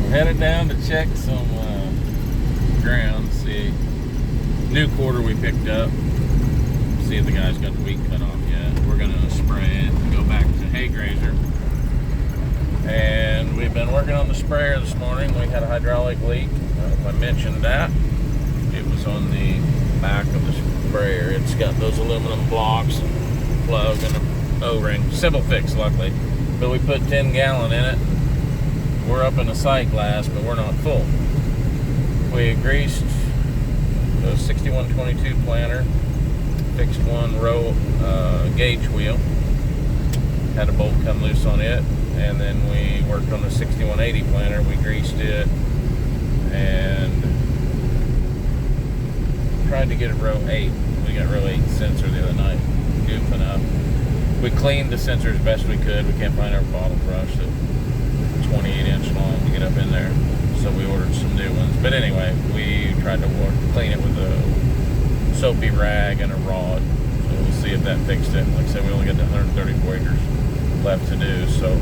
We're headed down to check some ground, see new quarter we picked up, see if the guy's got the wheat cut off yet. We're gonna spray it and go back to hay grazer. And we've been working on the sprayer this morning. We had a hydraulic leak. I don't know if I mentioned that. It was on the back of the sprayer. It's got those aluminum blocks, plug, and an O-ring. Simple fix, luckily. But we put 10 gallon in it. We're up in a sight glass, but we're not full. We greased a 6122 planter, fixed one row gauge wheel, had a bolt come loose on it, and then we worked on the 6180 planter. We greased it and tried to get a row 8. We got row 8 sensor the other night, goofing up. We cleaned the sensor as best we could. We can't find our bottle brush that 28 inch long to get up in there, so we ordered some new ones. But anyway, we tried to clean it with a soapy rag and a rod, so we'll see if that fixed it. Like I said, we only got 134 acres left to do, so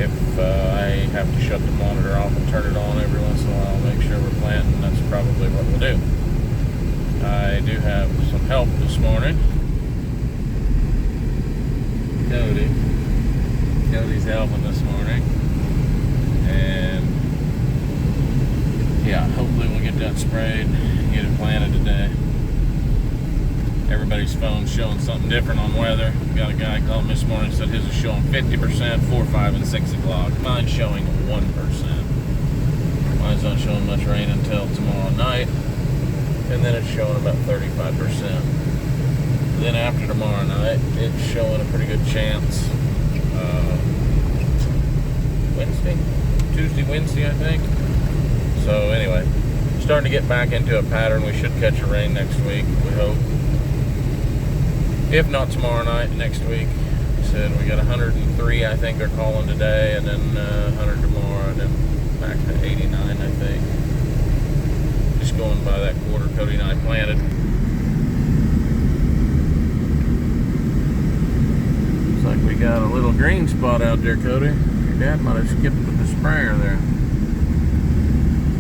if I have to shut the monitor off and turn it on every once in a while, make sure we're planting, that's probably what we'll do. I do have some help this morning. Cody's helping this morning, and yeah, hopefully we'll get that sprayed and get it planted today. Everybody's phone's showing something different on weather. Got a guy calling this morning, said his is showing 50%, 4, 5, and 6 o'clock. Mine's showing 1%. Mine's not showing much rain until tomorrow night, and then it's showing about 35%. Then after tomorrow night, it's showing a pretty good chance. Tuesday, Wednesday, I think. So anyway, starting to get back into a pattern. We should catch a rain next week, we hope. If not tomorrow night, next week. He said we got 103, I think they're calling today, and then 100 tomorrow, and then back to 89, I think. Just going by that quarter Cody and I planted. Looks like we got a little green spot out there, Cody. Your dad might have skipped with the sprayer there.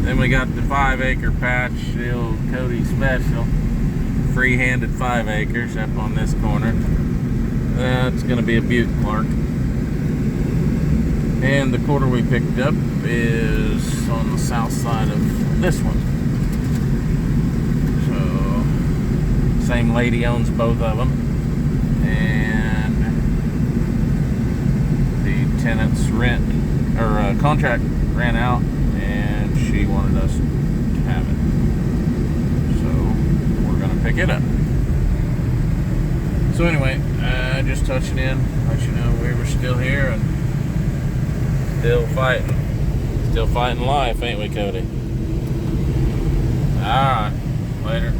Then we got the 5 acre patch, the old Cody special. Free-handed 5 acres up on this corner. That's going to be a Butte Clark. And the quarter we picked up is on the south side of this one. So, same lady owns both of them. And the tenant's contract ran out, and she wanted us to have it. So, we're going to pick it up. So anyway, just touching in, let you know we were still here and still fighting life, ain't we, Cody? Alright, later.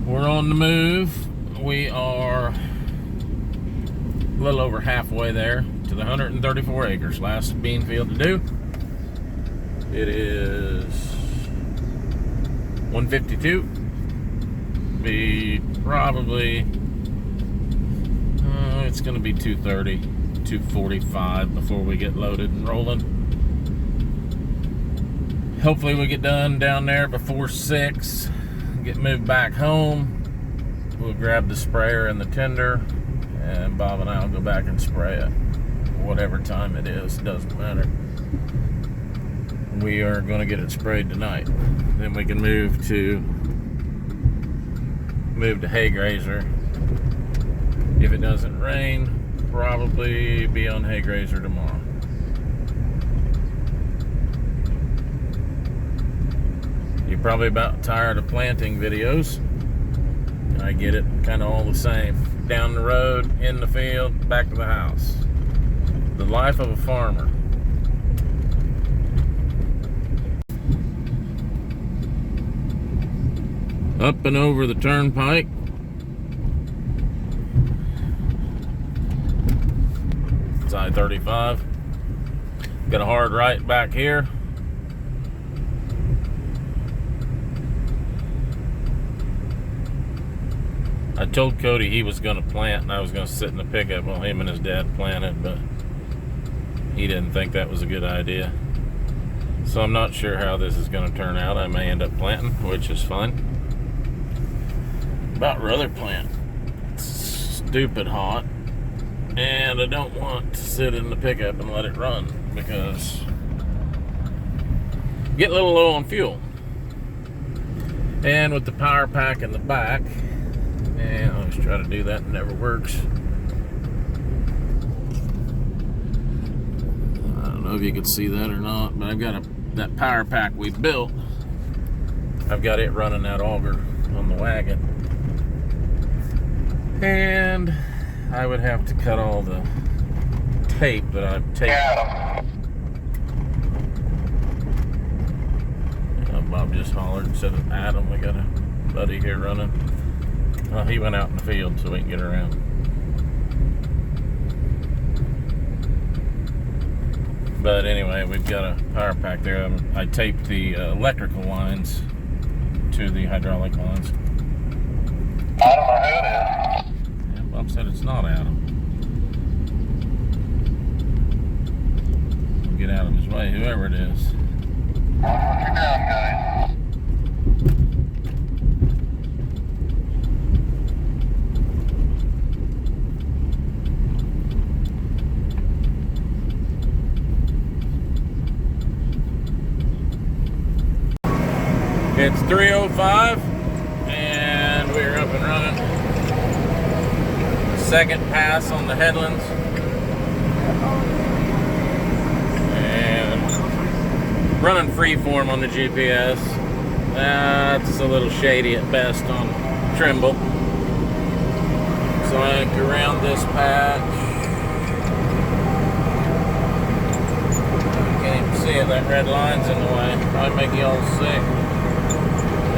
We're on the move. We are a little over halfway there to the 134 acres. Last bean field to do. It is 152. Be probably it's going to be 230, 245 before we get loaded and rolling. Hopefully we get done down there before 6, get moved back home. We'll grab the sprayer and the tender, and Bob and I will go back and spray it whatever time it is, doesn't matter. We are going to get it sprayed tonight. Then we can move to hay grazer. If it doesn't rain, probably be on hay grazer tomorrow. You're probably about tired of planting videos. I get it, kind of all the same. Down the road, in the field, back to the house. The life of a farmer. Up and over the turnpike. It's I-35. Got a hard right back here. I told Cody he was going to plant and I was going to sit in the pickup while him and his dad planted, but he didn't think that was a good idea. So I'm not sure how this is going to turn out. I may end up planting, which is fun. About rather plant. It's stupid hot. And I don't want to sit in the pickup and let it run because get a little low on fuel. And with the power pack in the back, and I always try to do that, it never works. I don't know if you can see that or not, but I've got that power pack we built. I've got it running that auger on the wagon. And I would have to cut all the tape that I've taped. Bob just hollered and said, Adam, we got a buddy here running. Well, he went out in the field so we can get around. But anyway, we've got a power pack there. I taped the electrical lines to the hydraulic lines. I don't know who it is. Yeah, Bob said it's not Adam. Get out of his way, whoever it is. Watch what you're doing, guys. It's 3:05 and we're up and running. Second pass on the headlands. And running freeform on the GPS. That's a little shady at best on Trimble. So I think around this patch. You can't even see it, that red line's in the way. Might make you all sick.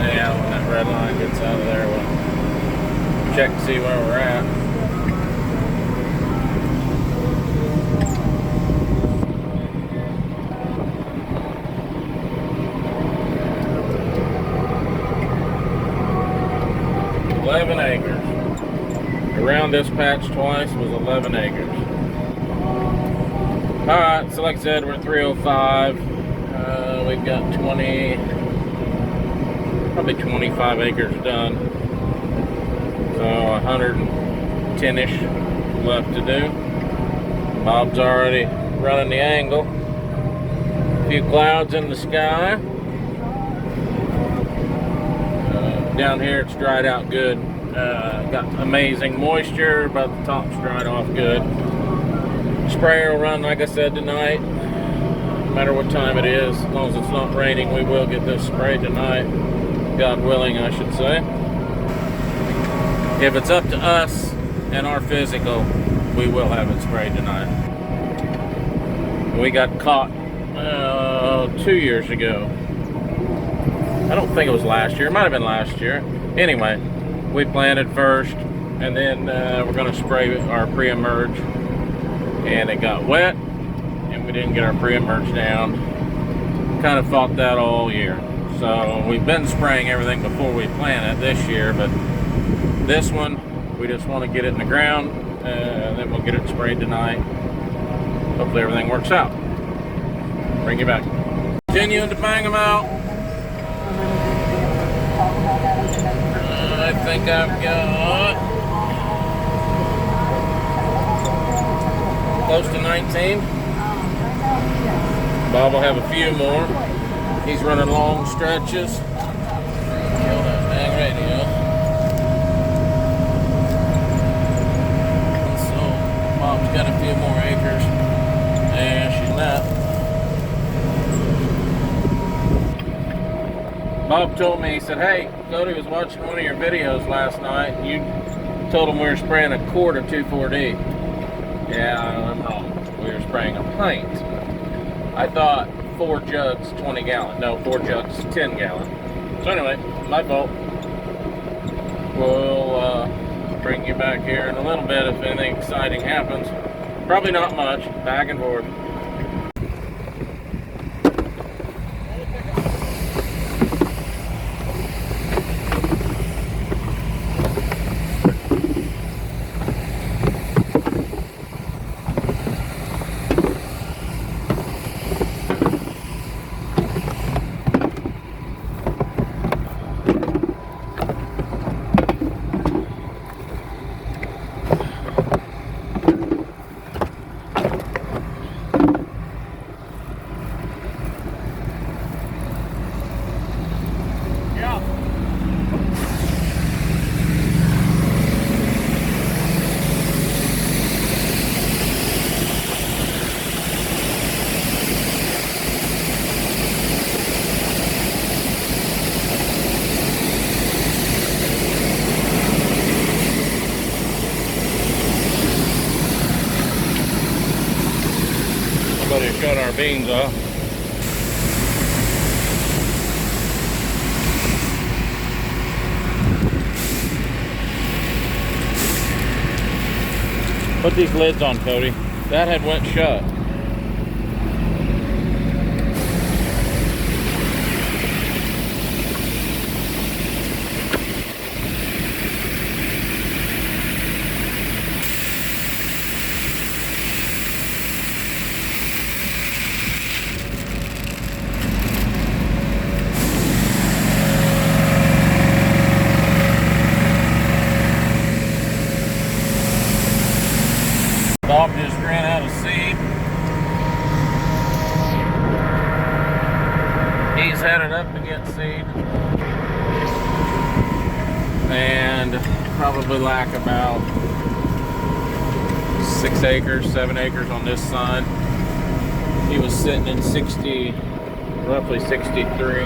Yeah, when that red line gets out of there, we'll check to see where we're at. Acres. Around this patch twice was 11 acres. Alright, so like I said, we're at 3:05. We've got probably 25 acres done. So 110-ish left to do. Bob's already running the angle. A few clouds in the sky. Down here it's dried out good. Got amazing moisture, but the top's dried off good. Sprayer will run, like I said, tonight. No matter what time it is, as long as it's not raining, we will get this sprayed tonight. God willing, I should say. If it's up to us and our physical, we will have it sprayed tonight. We got caught 2 years ago. I don't think it was last year. It might have been last year. Anyway, we planted first, and then we're going to spray our pre-emerge. And it got wet, and we didn't get our pre-emerge down. Kind of fought that all year. So we've been spraying everything before we plant it this year, but this one, we just want to get it in the ground, and then we'll get it sprayed tonight. Hopefully everything works out. Bring you back. Continuing to bang them out. I think I've got close to 19. Bob will have a few more. He's running long stretches. Kill that dang radio. And so Bob's got a few more acres. And she's not. Bob told me, he said, hey, Cody was watching one of your videos last night. And you told him we were spraying a quart of 2,4-D. Yeah, I'm wrong. We were spraying a pint. I thought 4 jugs, 20 gallon. No, 4 jugs, 10 gallon. So anyway, my fault. We'll bring you back here in a little bit if anything exciting happens. Probably not much. Back and forth. beans off. Put these lids on, Cody. That had went shut. Bob just ran out of seed. He's headed up to get seed. And probably lack about 6 acres, 7 acres on this side. He was sitting in 60, roughly 63.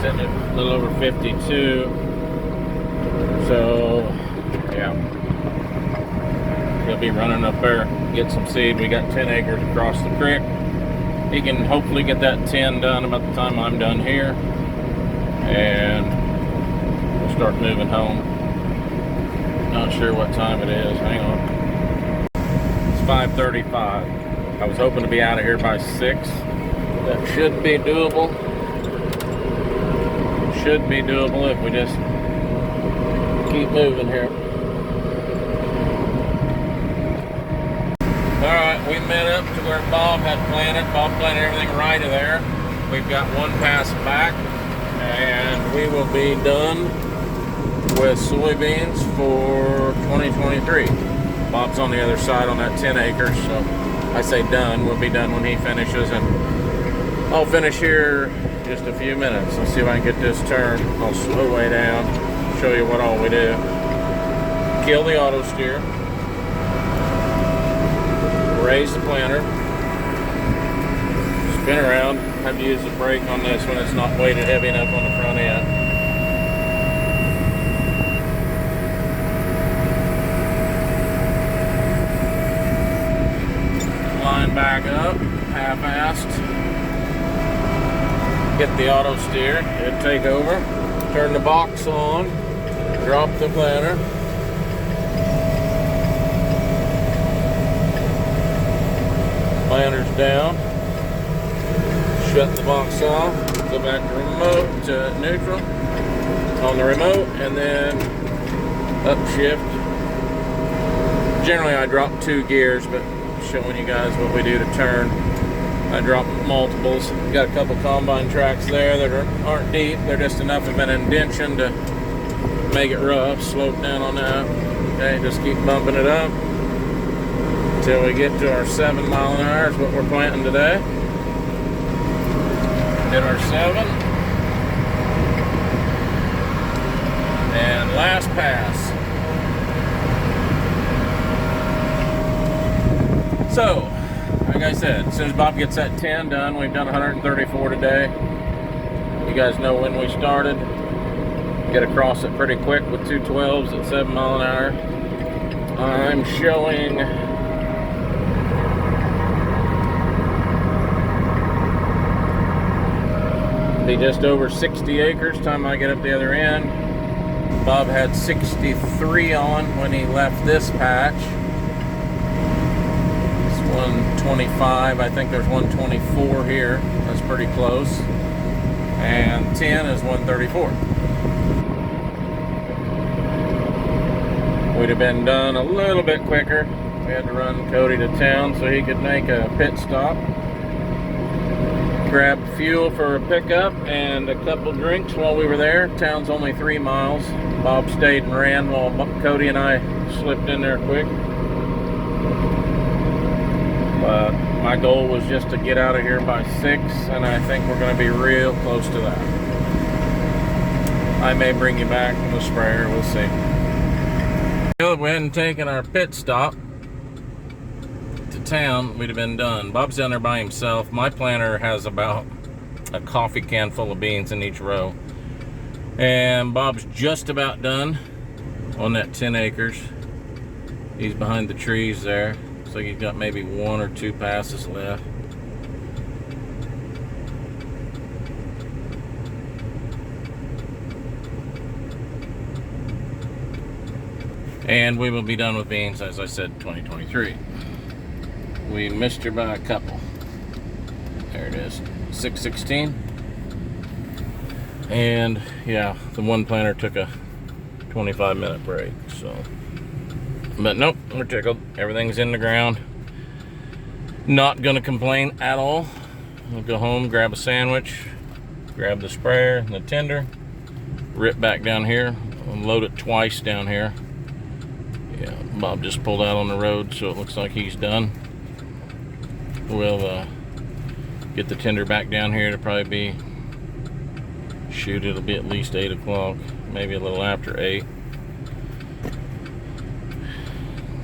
Sitting at a little over 52. So, yeah. He'll be running up there, get some seed. We got 10 acres across the creek. He can hopefully get that 10 done about the time I'm done here. And we'll start moving home. Not sure what time it is. Hang on. It's 5:35. I was hoping to be out of here by 6. That should be doable. Should be doable if we just keep moving here. Alright, we met up to where Bob had planted. Bob planted everything right there. We've got one pass back, and we will be done with soybeans for 2023. Bob's on the other side on that 10 acres, so I say done. We'll be done when he finishes, and I'll finish here in just a few minutes. Let's see if I can get this turned. I'll slow way down, show you what all we do. Kill the auto steer. Raise the planter, spin around. Have to use the brake on this when it's not weighted heavy enough on the front end. Line back up, half-assed. Get the auto steer, it'll take over. Turn the box on, drop the planter. Planter's down. Shut the box off. Go back to remote to neutral on the remote, and then upshift. Generally I drop 2 gears, but showing you guys what we do to turn. I drop multiples. Got a couple combine tracks there that aren't deep. They're just enough of an indention to make it rough. Slope down on that. Okay, just keep bumping it up until we get to our 7 mile an hour is what we're planting today. Hit our 7. And last pass. So, like I said, as soon as Bob gets that 10 done, we've done 134 today. You guys know when we started. Get across it pretty quick with 2 12s at 7 mile an hour. I'm showing be just over 60 acres time I get up the other end. Bob had 63 on when he left this patch. It's 125. I think there's 124 here. That's pretty close. And 10 is 134. We'd have been done a little bit quicker. We had to run Cody to town so he could make a pit stop. Grabbed fuel for a pickup and a couple drinks while we were there. Town's only 3 miles. Bob stayed and ran while Cody and I slipped in there quick. But my goal was just to get out of here by 6, and I think we're going to be real close to that. I may bring you back in the sprayer, we'll see. We went and taken our pit stop to town, we'd have been done. Bob's down there by himself. My planter has about a coffee can full of beans in each row. And Bob's just about done on that 10 acres. He's behind the trees there. Looks like he's got maybe 1 or 2 passes left. And we will be done with beans, as I said, 2023. We missed her by a couple. There it is, 616. And yeah, the one planter took a 25-minute break, so. But nope, we're tickled. Everything's in the ground. Not gonna complain at all. We'll go home, grab a sandwich, grab the sprayer and the tender, rip back down here, and load it twice down here. Yeah, Bob just pulled out on the road, so it looks like he's done. We'll get the tender back down here to probably be, shoot, it'll be at least 8 o'clock, maybe a little after 8.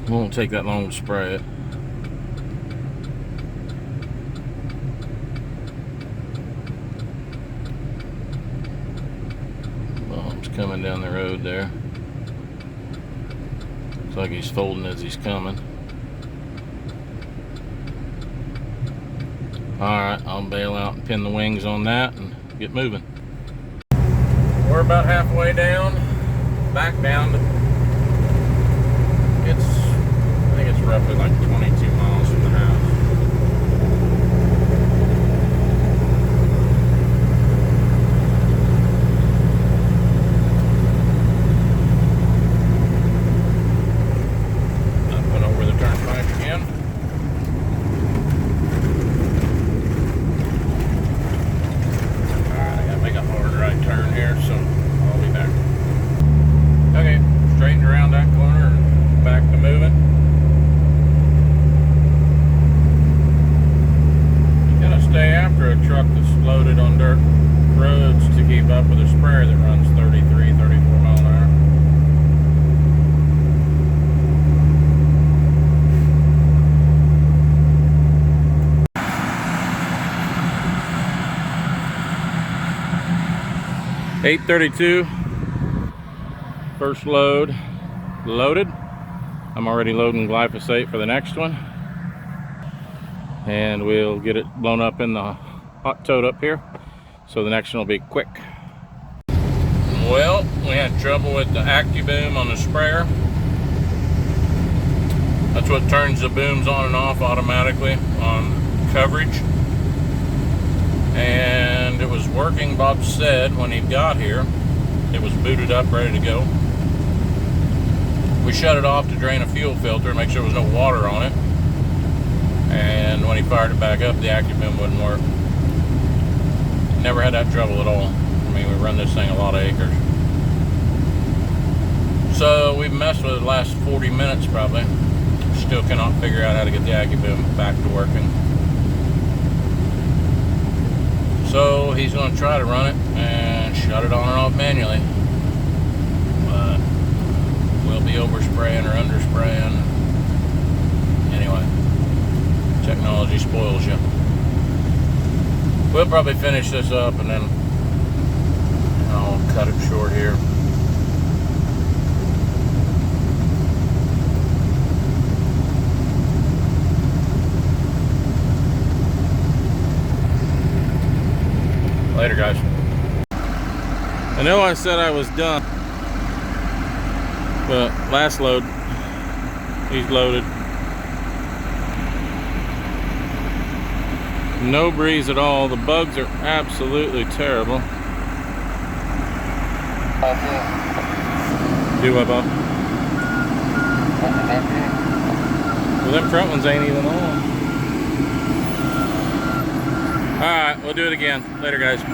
Won't take that long to spray it. Bob's coming down the road there. Looks like he's folding as he's coming. Alright, I'll bail out and pin the wings on that and get moving. We're about halfway down, back down to, I think it's roughly like 22 miles from the house. Up and over the turnpike again. Alright, I gotta make a hard right turn here, so I'll be back. Okay, straightened around that corner and back to moving. You gotta stay after a truck that's loaded on dirt roads to keep up with a sprayer that runs 33, 34 mile an hour. $8:32. First load loaded. I'm already loading glyphosate for the next one, and we'll get it blown up in the hot tote up here, so the next one will be quick. Well, we had trouble with the AccuBoom on the sprayer. That's what turns the booms on and off automatically on coverage, and it was working. Bob said when he got here it was booted up, ready to go. We shut it off to drain a fuel filter and make sure there was no water on it. And when he fired it back up, the AccuBoom wouldn't work. Never had that trouble at all. I mean, we run this thing a lot of acres. So we've messed with it the last 40 minutes probably. Still cannot figure out how to get the AccuBoom back to working. So he's going to try to run it and shut it on and off manually. But we'll be overspraying or underspraying. Anyway, technology spoils you. We'll probably finish this up and then I'll cut it short here. Later, guys. I know I said I was done, but last load, he's loaded. No breeze at all. The bugs are absolutely terrible. Do what, Bob? Well, them front ones ain't even on. Alright, we'll do it again. Later, guys.